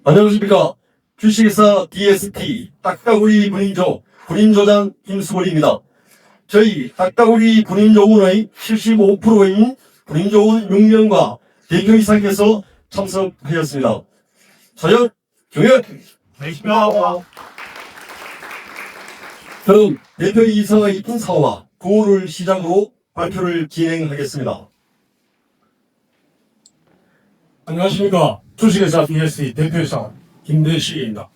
안녕하십니까. 주식회사 DST 딱따구리 분인조장 김수걸입니다. 저희 딱따구리 분인조원의 75%인 분인조원 6명과 대표이사께서 참석하였습니다. 사연 경연! 다음 대표이사의 인사와 구호를 시작으로 발표를 진행하겠습니다. 안녕하십니까. 주식회사 DST 대표이사 김대식입니다.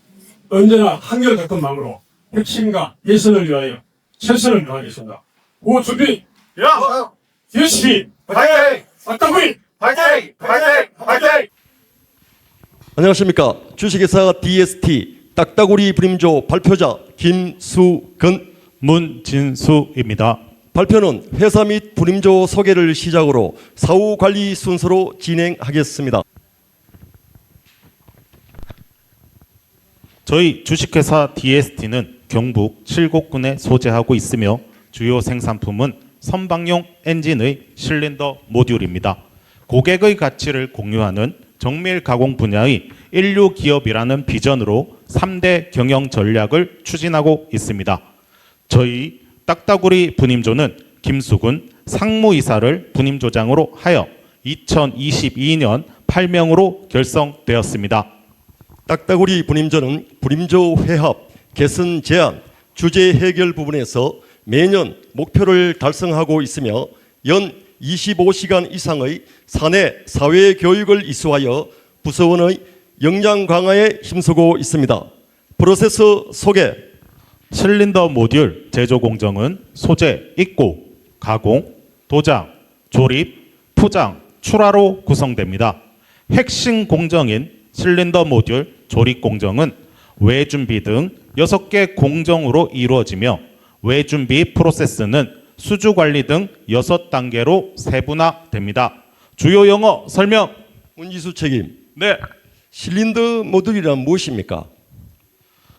언제나 한결같은 마음으로 혁신과 예선을 위하여 최선을 다하겠습니다. 고 준비! 야! DST! 파이팅! 딱따구리! 파이팅! 파이팅! 파이팅! 안녕하십니까. 주식회사 DST 딱따구리 분인조 발표자 김수근. 문진수입니다. 발표는 회사 및 분임조 소개를 시작으로 사후 관리 순서로 진행하겠습니다. 저희 주식회사 DST는 경북 칠곡군에 소재하고 있으며 주요 생산품은 선박용 엔진의 실린더 모듈입니다. 고객의 가치를 공유하는 정밀 가공 분야의 인류 기업이라는 비전으로 3대 경영 전략을 추진하고 있습니다. 저희 딱따구리 분임조는 김수근 상무이사를 분임조장으로 하여 2022년 8명으로 결성되었습니다. 딱따구리 분임조는 분임조 회합, 개선 제안, 주제 해결 부분에서 매년 목표를 달성하고 있으며 연 25시간 이상의 사내 사회 교육을 이수하여 부서원의 역량 강화에 힘쓰고 있습니다. 프로세스 소개. 실린더 모듈 제조 공정은 소재, 입고, 가공, 도장, 조립, 포장, 출하로 구성됩니다. 핵심 공정인 실린더 모듈 조립 공정은 외준비 등 6개 공정으로 이루어지며 외준비 프로세스는 수주 관리 등 6단계로 세분화됩니다. 주요 용어 설명. 문지수 책임. 네. 실린더 모듈이란 무엇입니까?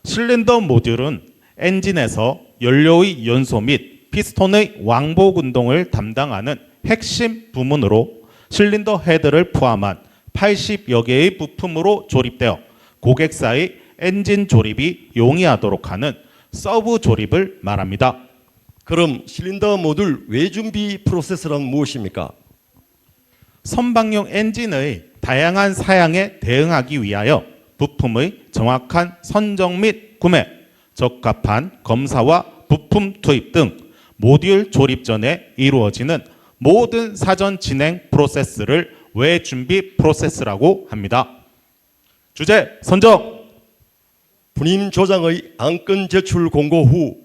실린더 모듈은 엔진에서 연료의 연소 및 피스톤의 왕복 운동을 담당하는 핵심 부문으로 실린더 헤드를 포함한 80여 개의 부품으로 조립되어 고객사의 엔진 조립이 용이하도록 하는 서브 조립을 말합니다. 그럼 실린더 모듈 외준비 프로세스란 무엇입니까? 선박용 엔진의 다양한 사양에 대응하기 위하여 부품의 정확한 선정 및 구매, 적합한 검사와 부품 투입 등 모듈 조립 전에 이루어지는 모든 사전 진행 프로세스를 외준비 프로세스라고 합니다. 주제 선정. 분임 조장의 안건 제출 공고 후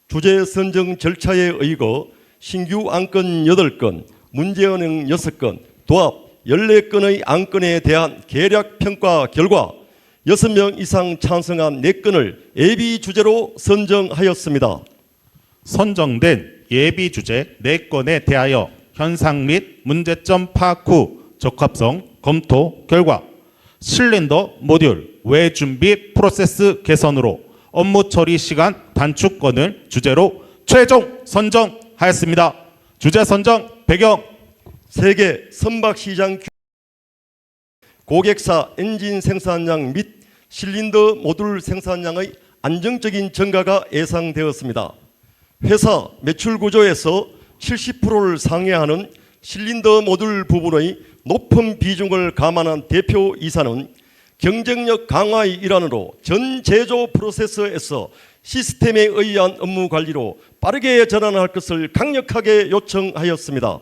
주제 선정 절차에 의거 신규 안건 8건, 문제 은행 6건, 도합 14건의 안건에 대한 계략 평가 결과 6명 이상 찬성한 4건을 예비 주제로 선정하였습니다. 선정된 예비 주제 4건에 대하여 현상 및 문제점 파악 후 적합성 검토 결과 실린더 모듈 외준비 프로세스 개선으로 업무 처리 시간 단축권을 주제로 최종 선정하였습니다. 주제 선정 배경. 세계 선박시장 고객사 엔진 생산량 및 실린더 모듈 생산량의 안정적인 증가가 예상되었습니다. 회사 매출 구조에서 70%를 상회하는 실린더 모듈 부분의 높은 비중을 감안한 대표이사는 경쟁력 강화의 일환으로 전 제조 프로세스에서 시스템에 의한 업무 관리로 빠르게 전환할 것을 강력하게 요청하였습니다.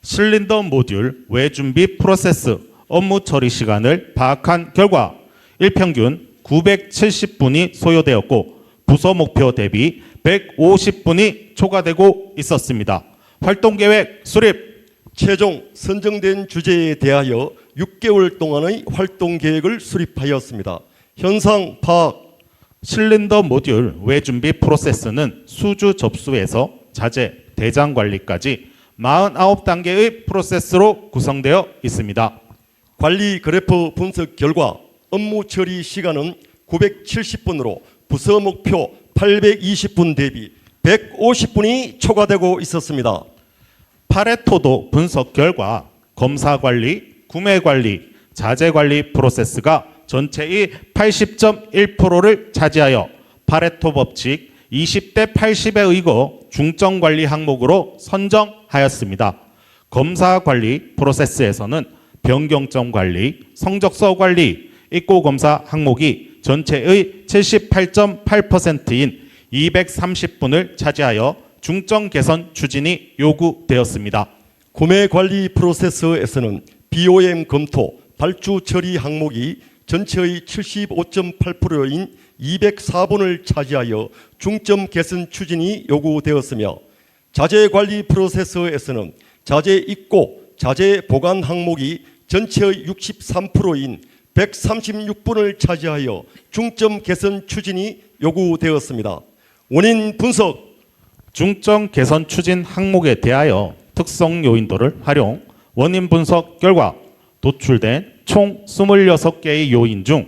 실린더 모듈 외준비 프로세스 업무 처리 시간을 파악한 결과 일평균 970분이 소요되었고 부서 목표 대비 150분이 초과되고 있었습니다. 활동계획 수립. 최종 선정된 주제에 대하여 6개월 동안의 활동 계획을 수립하였습니다. 현상 파악. 실린더 모듈 외준비 프로세스는 수주 접수에서 자재, 대장 관리까지 49단계의 프로세스로 구성되어 있습니다. 관리 그래프 분석 결과 업무 처리 시간은 970분으로 부서 목표 820분 대비 150분이 초과되고 있었습니다. 파레토도 분석 결과 검사 관리, 구매 관리, 자재 관리 프로세스가 전체의 80.1%를 차지하여 파레토 법칙 20대 80에 의거 중점관리 항목으로 선정하였습니다. 검사관리 프로세스에서는 변경점 관리, 성적서 관리, 입고검사 항목이 전체의 78.8%인 230분을 차지하여 중점 개선 추진이 요구되었습니다. 구매 관리 프로세스에서는 BOM 검토, 발주 처리 항목이 전체의 75.8%인 204분을 차지하여 중점 개선 추진이 요구되었으며 자재 관리 프로세스에서는 자재 입고, 자재 보관 항목이 전체의 63%인 136분을 차지하여 중점 개선 추진이 요구되었습니다. 원인 분석, 중점 개선 추진 항목에 대하여 특성 요인도를 활용, 원인 분석 결과 도출된 총 26개의 요인 중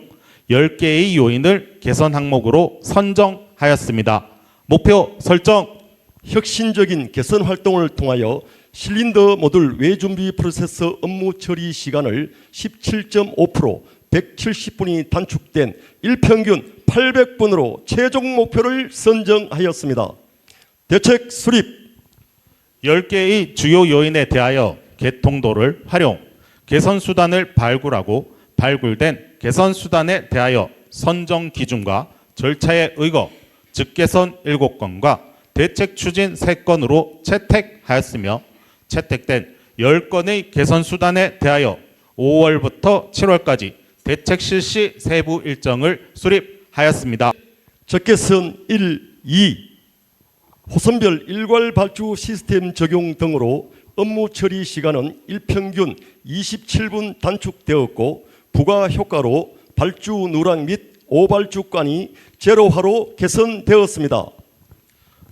10개의 요인을 개선 항목으로 선정하였습니다. 목표 설정, 혁신적인 개선 활동을 통하여 실린더 모듈 외준비 프로세스 업무 처리 시간을 17.5%, 170분이 단축된 일평균 800분으로 최종 목표를 선정하였습니다. 대책 수립, 10개의 주요 요인에 대하여 개통도를 활용, 개선 수단을 발굴하고 발굴된 개선 수단에 대하여 선정 기준과 절차에 의거 즉개선 7건과 대책 추진 3건으로 채택하였으며 채택된 10건의 개선 수단에 대하여 5월부터 7월까지 대책 실시 세부 일정을 수립하였습니다. 적개선 1, 2, 호선별 일괄 발주 시스템 적용 등으로 업무 처리 시간은 일평균 27분 단축되었고 부가 효과로 발주 누락 및 오발주간이 제로화로 개선되었습니다.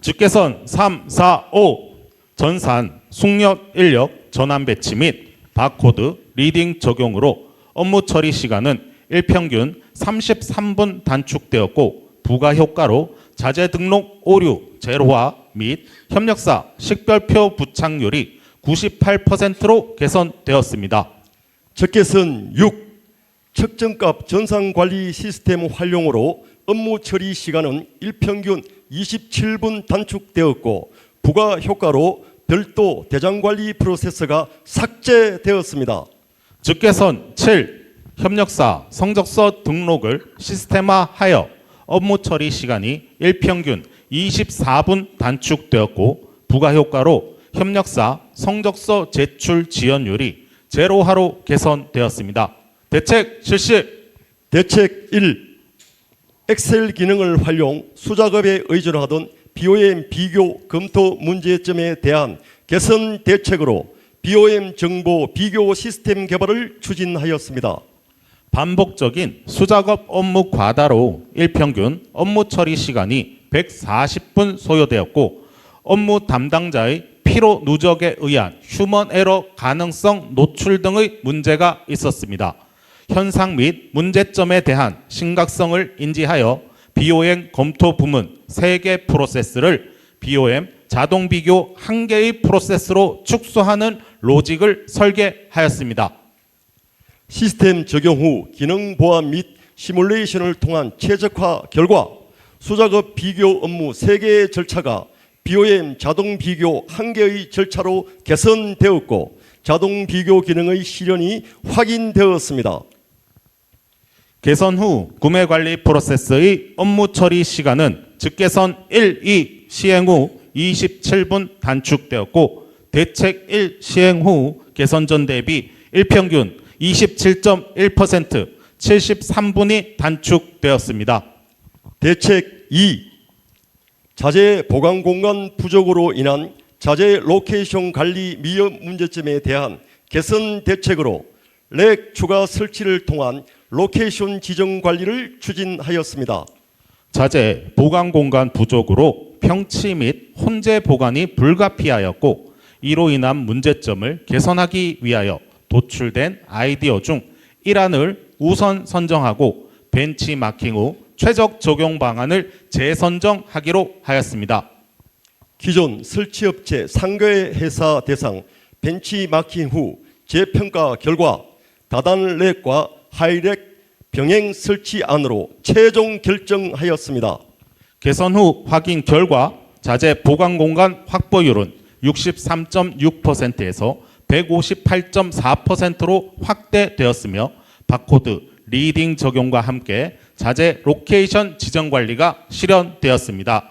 즉개선 3, 4, 5 전산, 숙력 인력 전환 배치 및 바코드 리딩 적용으로 업무 처리 시간은 일평균 33분 단축되었고 부가 효과로 자재 등록 오류 제로화 및 협력사 식별표 부착률이 98%로 개선되었습니다. 적개선 6. 측정값 전산관리 시스템 활용으로 업무 처리 시간은 일평균 27분 단축되었고 부가 효과로 별도 대장관리 프로세스가 삭제되었습니다. 즉개선 7. 협력사 성적서 등록을 시스템화하여 업무 처리 시간이 일평균 24분 단축되었고 부가 효과로 협력사 성적서 제출 지연율이 제로화로 개선되었습니다. 대책 실시. 대책 1. 엑셀 기능을 활용 수작업에 의존하던 BOM 비교 검토 문제점에 대한 개선 대책으로 BOM 정보 비교 시스템 개발을 추진하였습니다. 반복적인 수작업 업무 과다로 일평균 업무 처리 시간이 140분 소요되었고 업무 담당자의 피로 누적에 의한 휴먼 에러 가능성 노출 등의 문제가 있었습니다. 현상 및 문제점에 대한 심각성을 인지하여 BOM 검토 부문 3개 프로세스를 BOM 자동 비교 1개의 프로세스로 축소하는 로직을 설계하였습니다. 시스템 적용 후 기능 보완 및 시뮬레이션을 통한 최적화 결과 수작업 비교 업무 3개의 절차가 BOM 자동 비교 1개의 절차로 개선되었고 자동 비교 기능의 실현이 확인되었습니다. 개선 후 구매 관리 프로세스의 업무 처리 시간은 즉개선 1, 2 시행 후 27분 단축되었고 대책 1 시행 후 개선 전 대비 일평균 27.1% 73분이 단축되었습니다. 대책 2. 자재 보관 공간 부족으로 인한 자재 로케이션 관리 미흡 문제점에 대한 개선 대책으로 렉 추가 설치를 통한 로케이션 지정 관리를 추진하였습니다. 자재 보관 공간 부족으로 평치 및 혼재 보관이 불가피하였고 이로 인한 문제점을 개선하기 위하여 도출된 아이디어 중 일환을 우선 선정하고 벤치마킹 후 최적 적용 방안을 재선정하기로 하였습니다. 기존 설치업체 상계 회사 대상 벤치마킹 후 재평가 결과 다단 렉과 하이렉 병행 설치안으로 최종 결정하였습니다. 개선 후 확인 결과 자재 보관 공간 확보율은 63.6%에서 158.4%로 확대되었으며 바코드, 리딩 적용과 함께 자재 로케이션 지정 관리가 실현되었습니다.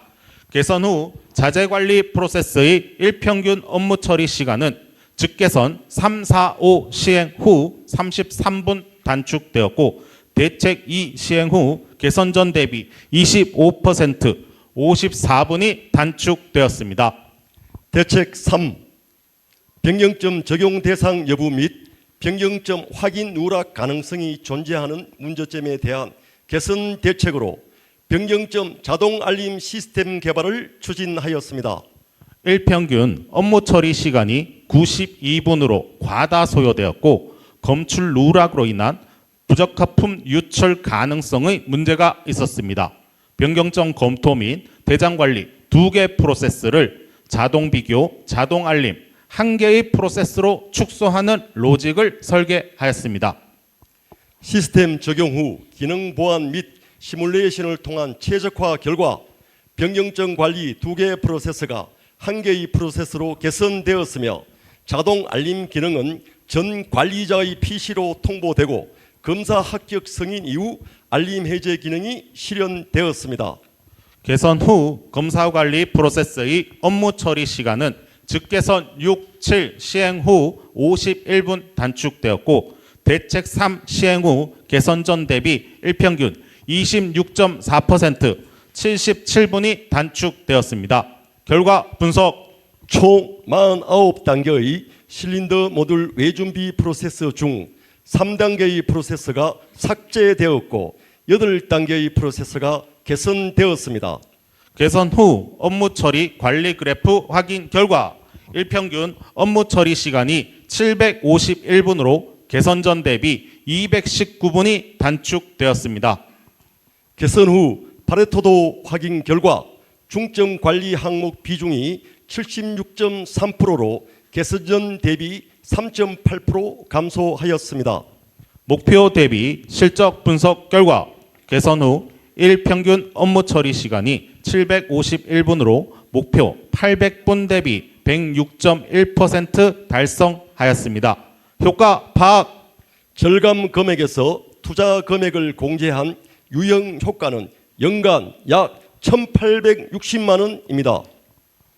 개선 후 자재 관리 프로세스의 일평균 업무 처리 시간은 즉개선 3, 4, 5 시행 후 33분 단축되었고 대책 2 시행 후 개선 전 대비 25% 54분이 단축되었습니다. 대책 3. 변경점 적용 대상 여부 및 변경점 확인 누락 가능성이 존재하는 문제점에 대한 개선 대책으로 변경점 자동 알림 시스템 개발을 추진하였습니다. 일평균 업무 처리 시간이 92분으로 과다 소요되었고 검출 누락으로 인한 부적합품 유출 가능성의 문제가 있었습니다. 변경점 검토 및 대장 관리 2개 프로세스를 자동 비교, 자동 알림 1개의 프로세스로 축소하는 로직을 설계하였습니다. 시스템 적용 후 기능 보완 및 시뮬레이션을 통한 최적화 결과 변경점 관리 2개 프로세스가 1개의 프로세스로 개선되었으며 자동 알림 기능은 전 관리자의 PC로 통보되고 검사 합격 승인 이후 알림 해제 기능이 실현되었습니다. 개선 후 검사 관리 프로세스의 업무 처리 시간은 즉개선 6, 7 시행 후 51분 단축되었고 대책 3 시행 후 개선 전 대비 일평균 26.4% 77분이 단축되었습니다. 결과 분석. 총 49단계의 실린더 모듈 외준비 프로세스 중 3단계의 프로세스가 삭제되었고 8단계의 프로세스가 개선되었습니다. 개선 후 업무 처리 관리 그래프 확인 결과 일평균 업무 처리 시간이 751분으로 개선 전 대비 219분이 단축되었습니다. 개선 후 파레토도 확인 결과 중점 관리 항목 비중이 76.3%로 개선 전 대비 3.8% 감소하였습니다. 목표 대비 실적 분석 결과 개선 후 일평균 업무 처리 시간이 751분으로 목표 800분 대비 106.1% 달성하였습니다. 효과 파악. 절감 금액에서 투자 금액을 공제한 유형 효과는 연간 약 1,860만 원입니다.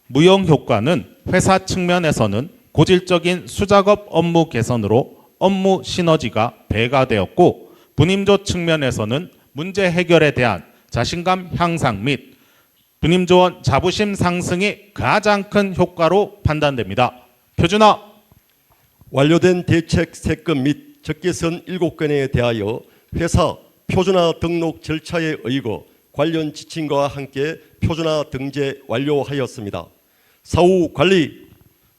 무형 효과는 회사 측면에서는 고질적인 수작업 업무 개선으로 업무 시너지가 배가되었고 분임조 측면에서는 문제 해결에 대한 자신감 향상 및 분임조원 자부심 상승이 가장 큰 효과로 판단됩니다. 표준화. 완료된 대책 3건 및 적개선 7건에 대하여 회사 표준화 등록 절차에 의거 관련 지침과 함께 표준화 등재 완료하였습니다. 사후 관리.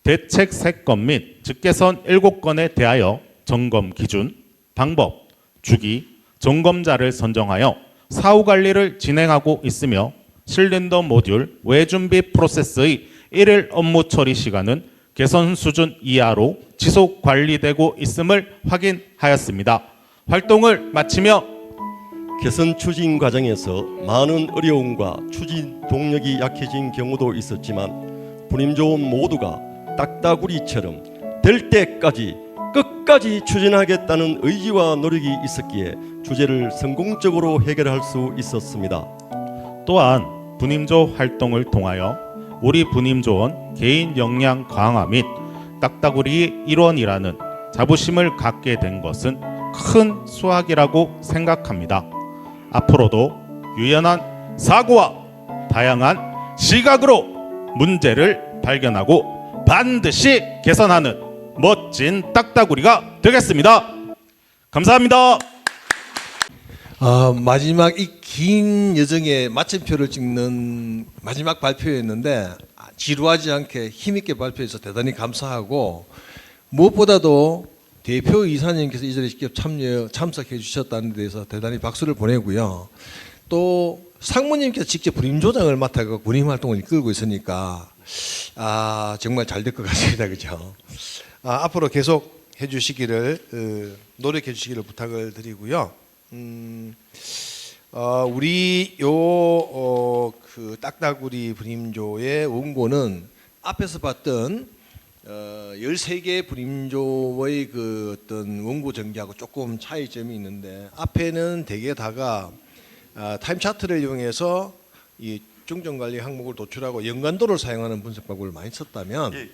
대책 3건 및 적개선 7건에 대하여 점검 기준, 방법, 주기, 점검자를 선정하여 사후 관리를 진행하고 있으며 실린더 모듈 외준비 프로세스의 1일 업무 처리 시간은 개선 수준 이하로 지속 관리되고 있음을 확인하였습니다. 활동을 마치며 개선 추진 과정에서 많은 어려움과 추진 동력이 약해진 경우도 있었지만 분임조원 모두가 딱따구리처럼 될 때까지 끝까지 추진하겠다는 의지와 노력이 있었기에 주제를 성공적으로 해결할 수 있었습니다. 또한 분임조 활동을 통하여 우리 분임조원 개인 역량 강화 및 딱따구리의 일원이라는 자부심을 갖게 된 것은 큰 수확이라고 생각합니다. 앞으로도 유연한 사고와 다양한 시각으로 문제를 발견하고 반드시 개선하는 멋진 딱따구리가 되겠습니다. 감사합니다. 마지막 이 긴 여정의 마침표를 찍는 마지막 발표였는데 지루하지 않게 힘있게 발표해서 대단히 감사하고 무엇보다도 대표 이사님께서 이 자리에 직접 참석해 주셨다는 데서 대단히 박수를 보내고요. 또 상무님께서 직접 분임조장을 맡아서 분임 활동을 이끌고 있으니까 정말 잘 될 것 같습니다. 그죠? 앞으로 계속 해주시기를 노력해 주시기를 부탁을 드리고요. 우리 그 딱따구리 분임조의 원고는 앞에서 봤던 13개 분임조의 그 어떤 원고 전개하고 조금 차이점이 있는데, 앞에는 대개 다가 타임 차트를 이용해서 이 중점 관리 항목을 도출하고 연관도를 사용하는 분석 방법을 많이 썼다면,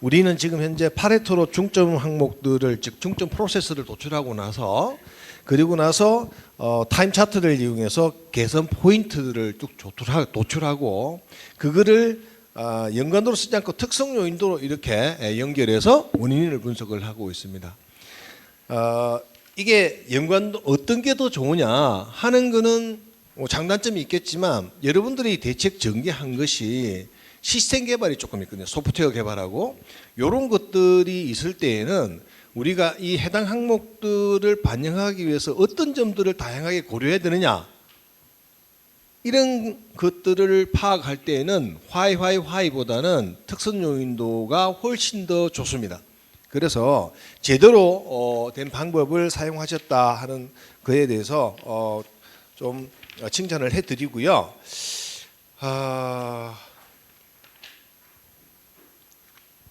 우리는 지금 현재 파레토로 중점 항목들을, 즉 중점 프로세스를 도출하고 나서, 그리고 나서 타임 차트를 이용해서 개선 포인트들을 쭉 도출하고, 그거를 연관도로 쓰지 않고 특성 요인도로 이렇게 연결해서 원인을 분석을 하고 있습니다. 이게 연관도 어떤 게 더 좋으냐 하는 거는 장단점이 있겠지만, 여러분들이 대책 전개한 것이 시스템 개발이 조금 있거든요. 소프트웨어 개발하고 이런 것들이 있을 때에는 우리가 이 해당 항목들을 반영하기 위해서 어떤 점들을 다양하게 고려해야 되느냐, 이런 것들을 파악할 때에는 화이보다는 특선 요인도가 훨씬 더 좋습니다. 그래서 제대로 된 방법을 사용하셨다 하는 그에 대해서 좀 칭찬을 해드리고요.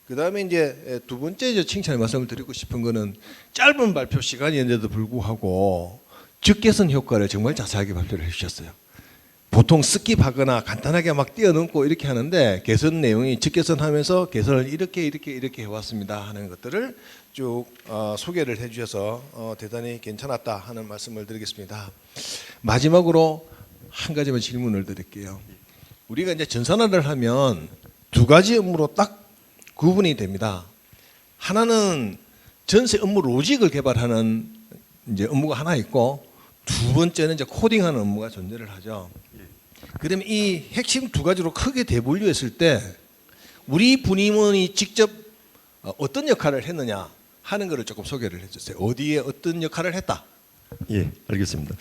그 다음에 이제 두 번째 칭찬의 말씀을 드리고 싶은 거는, 짧은 발표 시간이었는데도 불구하고 적개선 효과를 정말 자세하게 발표를 해주셨어요. 보통 스킵하거나 간단하게 막 뛰어넘고 이렇게 하는데, 개선 내용이 적개선하면서 개선을 이렇게 해왔습니다 하는 것들을 쭉 소개를 해주셔서 대단히 괜찮았다 하는 말씀을 드리겠습니다. 마지막으로 한 가지만 질문을 드릴게요. 우리가 이제 전산화를 하면 두 가지 업무로 딱 구분이 됩니다. 하나는 전체 업무 로직을 개발하는 이제 업무가 하나 있고, 두 번째는 이제 코딩하는 업무가 존재를 하죠. 그러면 이 핵심 두 가지로 크게 대분류했을 때, 우리 분임원이 직접 어떤 역할을 했느냐 하는 것을 조금 소개를 해주세요. 어디에 어떤 역할을 했다. 예, 알겠습니다.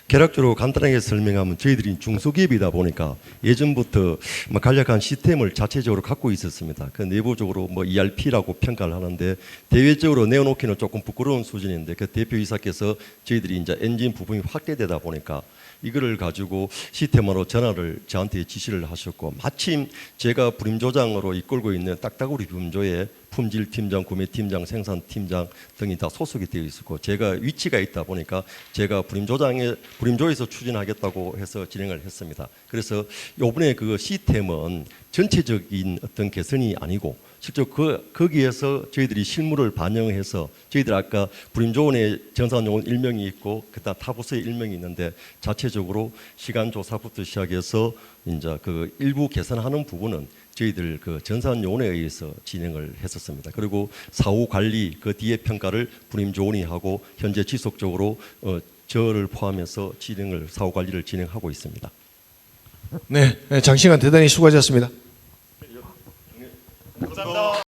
개략적으로 간단하게 설명하면, 저희들이 중소기업이다 보니까 예전부터 간략한 시스템을 자체적으로 갖고 있었습니다. 그 내부적으로 ERP라고 평가를 하는데, 대외적으로 내어놓기는 조금 부끄러운 수준인데, 그 대표이사께서 저희들이 이제 엔진 부분이 확대되다 보니까 이거를 가지고 시스템으로 전화를 저한테 지시를 하셨고, 마침 제가 불임조장으로 이끌고 있는 딱따구리 분조에 품질팀장, 구매팀장, 생산팀장 등이 다 소속이 되어 있었고, 제가 위치가 있다 보니까 제가 불임조에서 추진하겠다고 해서 진행을 했습니다. 그래서 이번에 그 시스템은 전체적인 어떤 개선이 아니고, 직접 거기에서 저희들이 실무를 반영해서, 저희들 아까 불임조원에 전산요원 1명이 있고 그다음 타부서에 1명이 있는데, 자체적으로 시간 조사부터 시작해서 이제 그 일부 개선하는 부분은 저희들 그 전산요원에 의해서 진행을 했었습니다. 그리고 사후 관리 그 뒤에 평가를 불임조원이 하고, 현재 지속적으로 저를 포함해서 사후 관리를 진행하고 있습니다. 네, 장시간 대단히 수고하셨습니다. 감사합니다.